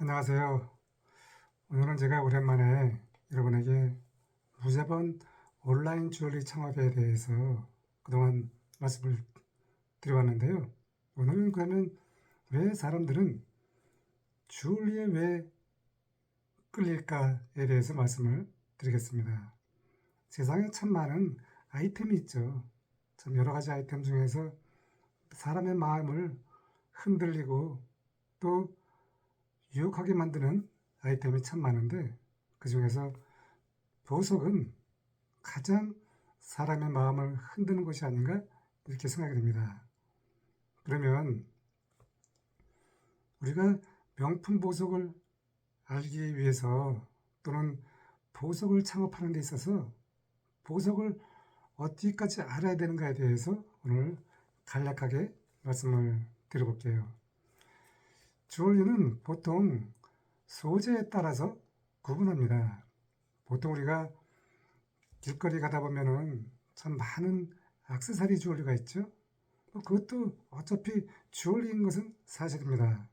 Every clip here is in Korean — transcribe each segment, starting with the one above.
안녕하세요. 오늘은 제가 오랜만에 여러분에게 무자본 온라인 주얼리 창업에 대해서 그동안 말씀을 드려왔는데요. 오늘은 그러면 왜 사람들은 주얼리에 왜 끌릴까에 대해서 말씀을 드리겠습니다. 세상에 참 많은 아이템이 있죠. 참 여러 가지 아이템 중에서 사람의 마음을 흔들리고 또 유혹하게 만드는 아이템이 참 많은데 그 중에서 보석은 가장 사람의 마음을 흔드는 것이 아닌가 이렇게 생각이 됩니다. 그러면 우리가 명품 보석을 알기 위해서 또는 보석을 창업하는 데 있어서 보석을 어디까지 알아야 되는가에 대해서 오늘 간략하게 말씀을 드려볼게요. 주얼리는 보통 소재에 따라서 구분합니다. 보통 우리가 길거리 가다 보면은 참 많은 액세서리 주얼리가 있죠. 그것도 어차피 주얼리인 것은 사실입니다.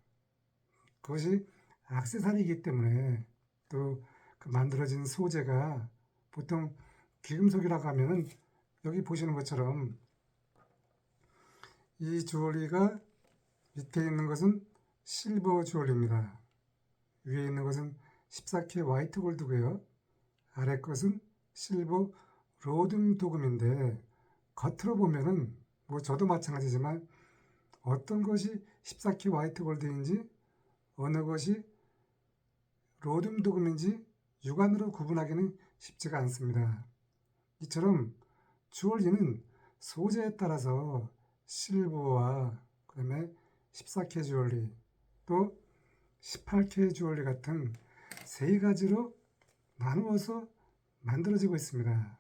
그것이 액세서리이기 때문에 또 그 만들어진 소재가 보통 귀금속이라고 하면은 여기 보시는 것처럼 이 주얼리가 밑에 있는 것은 실버 주얼리입니다. 위에 있는 것은 14K 화이트 골드고요. 아래 것은 실버 로듐 도금인데 겉으로 보면은 뭐 저도 마찬가지지만 어떤 것이 14K 화이트 골드인지 어느 것이 로듐 도금인지 육안으로 구분하기는 쉽지가 않습니다. 이처럼 주얼리는 소재에 따라서 실버와 그다음에 14K 주얼리 또 18K 주얼리 같은 세 가지로 나누어서 만들어지고 있습니다.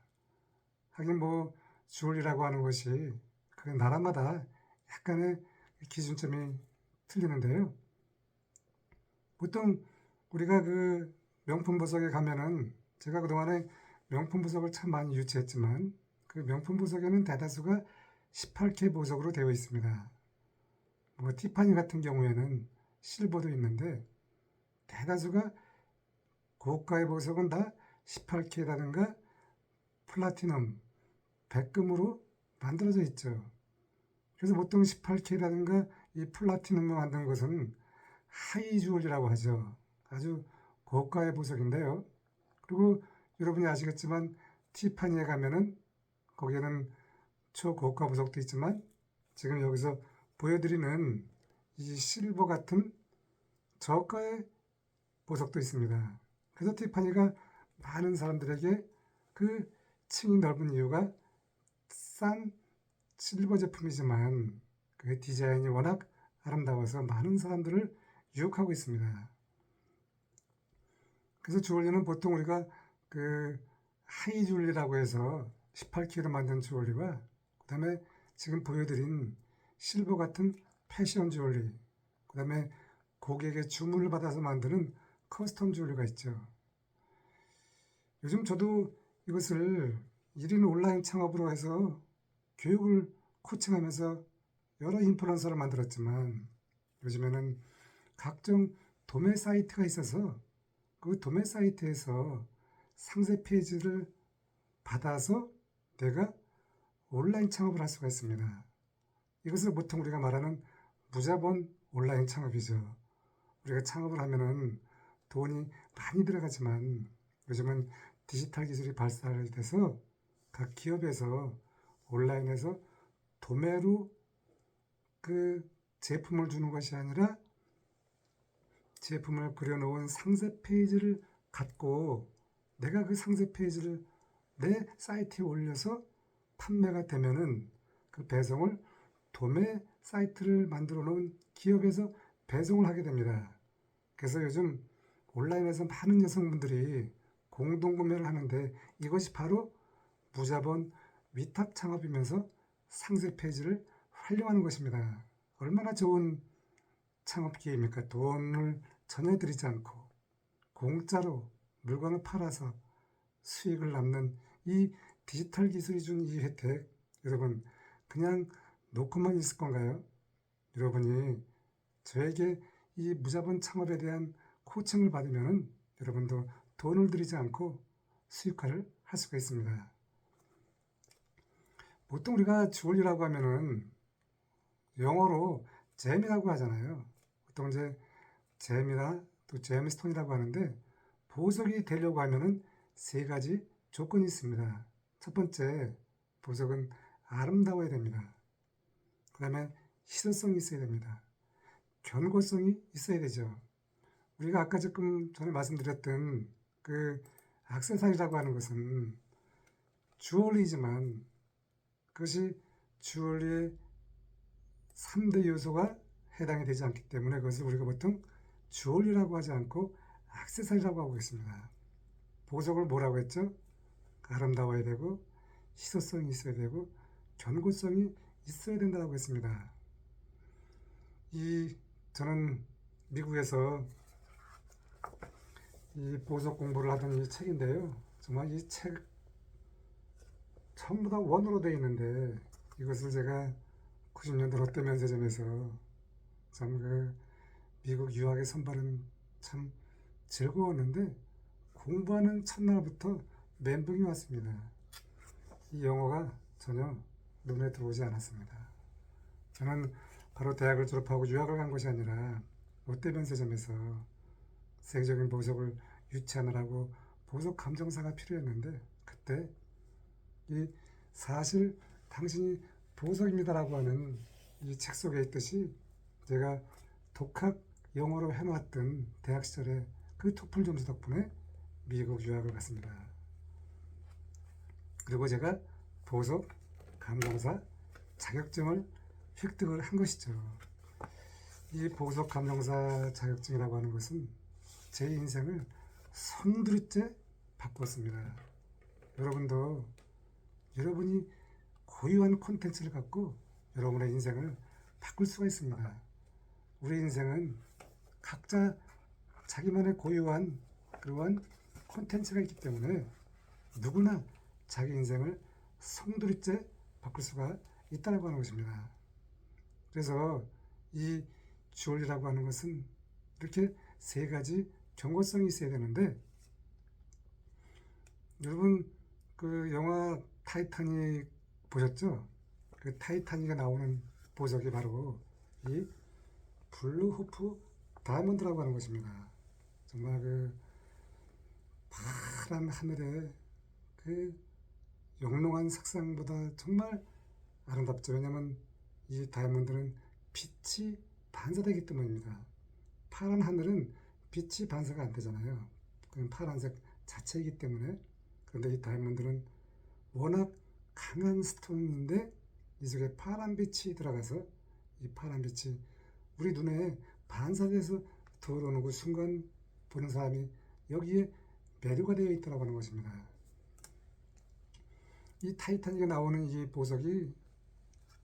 하긴 뭐 주얼리라고 하는 것이 그 나라마다 약간의 기준점이 틀리는데요. 보통 우리가 그 명품 보석에 가면은 제가 그동안에 명품 보석을 참 많이 유치했지만 그 명품 보석에는 대다수가 18K 보석으로 되어 있습니다. 뭐 티파니 같은 경우에는 실버도 있는데 대다수가 고가의 보석은 다 18K라든가 플라티넘, 백금으로 만들어져 있죠. 그래서 보통 18K라든가 이 플라티넘으로 만든 것은 하이 주얼이라고 하죠. 아주 고가의 보석인데요. 그리고 여러분이 아시겠지만 티파니에 가면은 거기에는 초고가 보석도 있지만 지금 여기서 보여드리는 이 실버 같은 저가의 보석도 있습니다. 그래서 티파니가 많은 사람들에게 그 층이 넓은 이유가 싼 실버 제품이지만 그 디자인이 워낙 아름다워서 많은 사람들을 유혹하고 있습니다. 그래서 주얼리는 보통 우리가 그 하이 주얼리라고 해서 18K로 만든 주얼리와 그 다음에 지금 보여드린 실버 같은 패션 주얼리 그 다음에 고객의 주문을 받아서 만드는 커스텀 주얼리가 있죠. 요즘 저도 이것을 1인 온라인 창업으로 해서 교육을 코칭하면서 여러 인플루언서를 만들었지만 요즘에는 각종 도매 사이트가 있어서 그 도매 사이트에서 상세 페이지를 받아서 내가 온라인 창업을 할 수가 있습니다. 이것을 보통 우리가 말하는 무자본 온라인 창업이죠. 우리가 창업을 하면은 돈이 많이 들어가지만 요즘은 디지털 기술이 발달돼서 각 기업에서 온라인에서 도매로 그 제품을 주는 것이 아니라 제품을 그려놓은 상세 페이지를 갖고 내가 그 상세 페이지를 내 사이트에 올려서 판매가 되면은 그 배송을 도매 사이트를 만들어 놓은 기업에서 배송을 하게 됩니다. 그래서 요즘 온라인에서 많은 여성분들이 공동구매를 하는데 이것이 바로 무자본 위탁 창업이면서 상세 페이지를 활용하는 것입니다. 얼마나 좋은 창업 기회입니까? 돈을 전혀 들이지 않고 공짜로 물건을 팔아서 수익을 남는 이 디지털 기술이 준 이 혜택 여러분 그냥 놓고만 있을 건가요? 여러분이 저에게 이 무자본 창업에 대한 코칭을 받으면은 여러분도 돈을 들이지 않고 수익화를 할 수가 있습니다. 보통 우리가 주얼리라고 하면은 영어로 잼이라고 하잖아요. 보통 이제 잼이나 또 잼스톤이라고 하는데 보석이 되려고 하면은 세 가지 조건이 있습니다. 첫 번째, 보석은 아름다워야 됩니다. 그 다음에 희소성이 있어야 됩니다. 견고성이 있어야 되죠. 우리가 아까 조금 전에 말씀드렸던 그 액세서리라고 하는 것은 주얼리지만 그것이 주얼리의 3대 요소가 해당이 되지 않기 때문에 그것을 우리가 보통 주얼리라고 하지 않고 액세서리라고 하고 있습니다. 보석을 뭐라고 했죠? 아름다워야 되고 희소성이 있어야 되고 견고성이 있어야 된다고 했습니다. 저는 미국에서 이 보석 공부를 하던 이 책인데요. 정말 이 책 전부 다 원어로 되어 있는데 이것을 제가 90년대 롯데면세점에서 참 미국 유학의 선발은 참 즐거웠는데 공부하는 첫날부터 멘붕이 왔습니다. 이 영어가 전혀 눈에 들어오지 않았습니다. 저는 바로 대학을 졸업하고 유학을 간 것이 아니라 롯데면세점에서 세계적인 보석을 유치하느라고 보석 감정사가 필요했는데 그때 이 사실 당신이 보석입니다라고 하는 이 책 속에 있듯이 제가 독학 영어로 해놓았던 대학 시절에 그 토플 점수 덕분에 미국 유학을 갔습니다. 그리고 제가 보석 감정사 자격증을 획득을 한 것이죠. 이 보석 감정사 자격증이라고 하는 것은 제 인생을 송두리째 바꿨습니다. 여러분도 여러분이 고유한 콘텐츠를 갖고 여러분의 인생을 바꿀 수가 있습니다. 우리 인생은 각자 자기만의 고유한 그러한 콘텐츠가 있기 때문에 누구나 자기 인생을 송두리째 바꿀 수가 있다고 하는 것입니다. 그래서 이 주얼리라고 하는 것은 이렇게 세 가지 경고성이 있어야 되는데 여러분 그 영화 타이타닉 보셨죠? 그 타이타닉에 나오는 보석이 바로 이 블루호프 다이아몬드라고 하는 것입니다. 정말 그 파란 하늘에 그 영롱한 색상보다 정말 아름답죠. 왜냐하면 이 다이아몬드는 빛이 반사되기 때문입니다. 파란 하늘은 빛이 반사가 안 되잖아요. 그건 파란색 자체이기 때문에. 그런데 이 다이아몬드는 워낙 강한 스톤인데 이 속에 파란 빛이 들어가서 이 파란 빛이 우리 눈에 반사돼서 들어오는 그 순간 보는 사람이 여기에 매료가 되어 있다고 하는 것입니다. 이 타이타닉에 나오는 이 보석이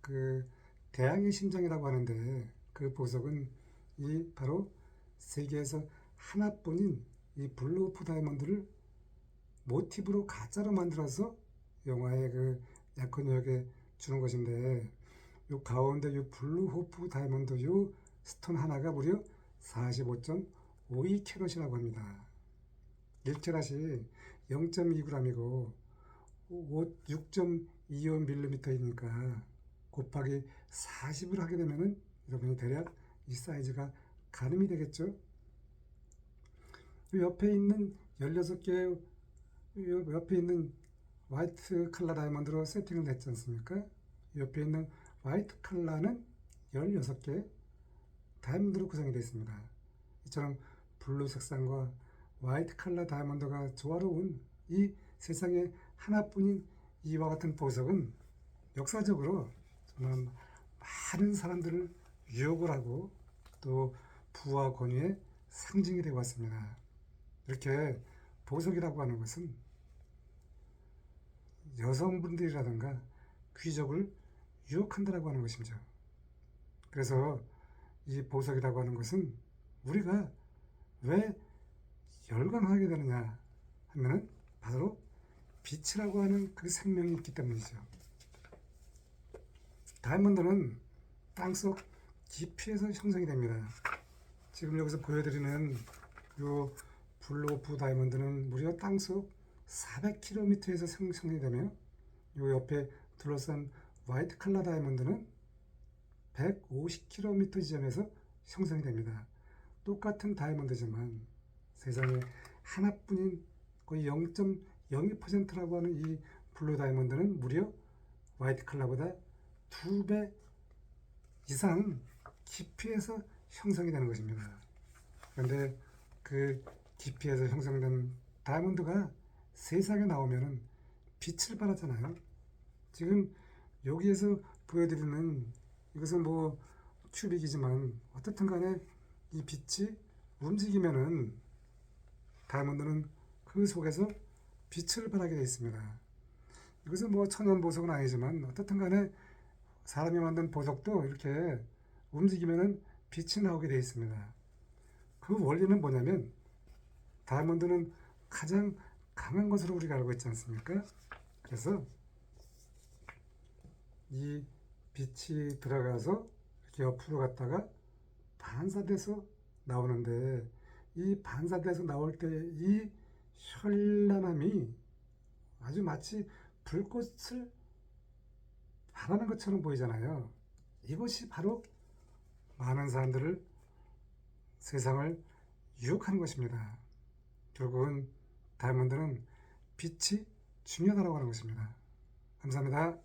그 태양의 심장이라고 하는데 그 보석은 이 바로 세계에서 하나뿐인 이 블루오프 다이아몬드를 모티브로 가짜로 만들어서 영화의 그 약혼역에 주는 것인데 요 가운데 요 블루호프 다이아몬드 요 스톤 하나가 무려 45.52캐럿이라고 합니다. 1캐럿이 0.2g이고 6.25mm이니까 곱하기 40을 하게 되면은 여러분이 대략 이 사이즈가 가늠이 되겠죠. 이 옆에 있는 16개 옆에 있는 화이트 컬러 다이아몬드로 세팅을 했지 않습니까? 옆에 있는 화이트 컬러는 16개 다이아몬드로 구성이 되어 있습니다. 이처럼 블루 색상과 화이트 컬러 다이아몬드가 조화로운 이 세상에 하나뿐인 이와 같은 보석은 역사적으로 정말 많은 사람들을 유혹을 하고 또 부와 권위의 상징이 되어 왔습니다. 이렇게 보석이라고 하는 것은 여성분들이라든가 귀족을 유혹한다라고 하는 것이죠. 그래서 이 보석이라고 하는 것은 우리가 왜 열광하게 되느냐 하면은 바로 빛이라고 하는 그 생명이 있기 때문이죠. 다이아몬드는 땅속 깊이에서 형성이 됩니다. 지금 여기서 보여드리는 요 블루 오프 다이아몬드는 무려 땅속 400km에서 생성이 되며 요 옆에 둘러싼 화이트 칼라 다이아몬드는 150km 지점에서 형성이 됩니다. 똑같은 다이아몬드지만 세상에 하나뿐인 거의 0.02%라고 하는 이 블루 다이아몬드는 무려 화이트 칼라보다 2배 이상 깊이에서 형성이 되는 것입니다. 그런데 그 깊이에서 형성된 다이아몬드가 세상에 나오면은 빛을 발하잖아요. 지금 여기에서 보여드리는 이것은 뭐 큐빅이지만 어떻든 간에 이 빛이 움직이면은 다이아몬드는 그 속에서 빛을 발하게 되어 있습니다. 이것은 뭐 천연 보석은 아니지만 어떻든 간에 사람이 만든 보석도 이렇게 움직이면은 빛이 나오게 되어 있습니다. 그 원리는 뭐냐면 다이아몬드는 가장 강한 것으로 우리가 알고 있지 않습니까? 그래서 이 빛이 들어가서 이렇게 옆으로 갔다가 반사돼서 나오는데 이 반사돼서 나올 때 이 현란함이 아주 마치 불꽃을 발하는 것처럼 보이잖아요. 이것이 바로 많은 사람들을 세상을 유혹하는 것입니다. 결국은 다이아몬드는 빛이 중요하다고 하는 것입니다. 감사합니다.